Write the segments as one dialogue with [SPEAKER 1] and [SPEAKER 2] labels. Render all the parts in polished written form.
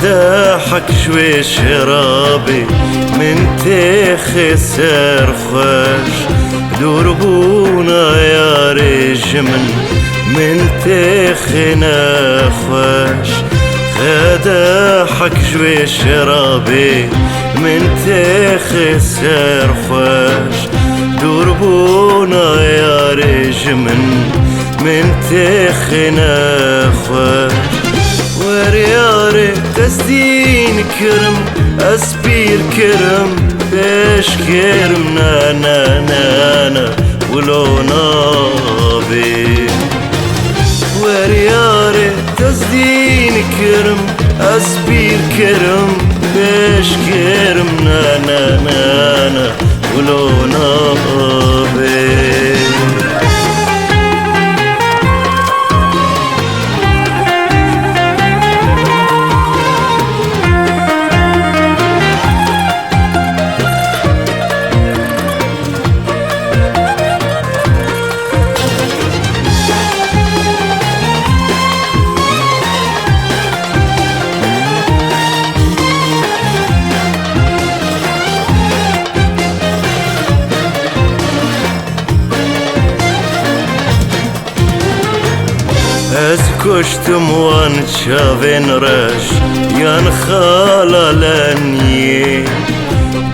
[SPEAKER 1] غدا شوي شرابي من تخسر خوش دربونا يا رجمن من تخنا خوش غدا شوي شرابي من تخسر خوش دربونا يا رجمن من تخنا خوش ورياري تسدين كرم أسبير كرم بيش كرم نانا نانا ولو نابي ورياري تسدين كرم أسبير كرم بيش كرم نانا نانا ولو نابي از کشتم وان شاوین رش یان خالا لنیه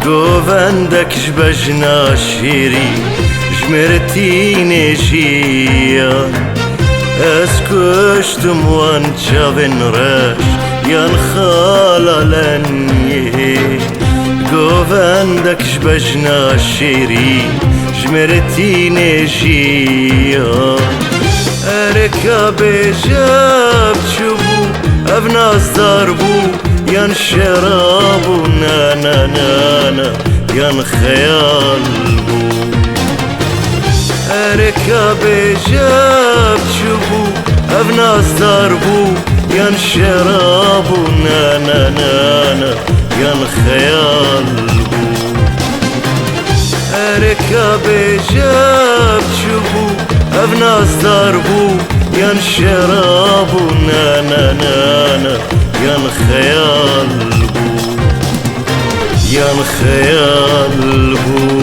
[SPEAKER 1] گووندکش بجنا شیری جمرتین جیان از کشتم وان شاوین رش یان خالا لنیه گووندکش بجنا شیری جمرتین جیان ركابي جاب شبو افناس ضربو ين شرابو نانا نانا ين خيال بو ركابي جاب شبو افناس ضربو ين شرابو نانا نانا ين خيال بو ركابي جاب شبو أفناس ضربو ين شرابو نانا نانا ين خيال بو ين خيال بو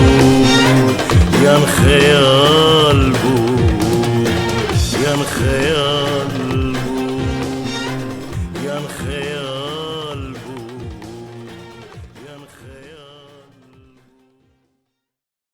[SPEAKER 1] ين خيال بو ين خيال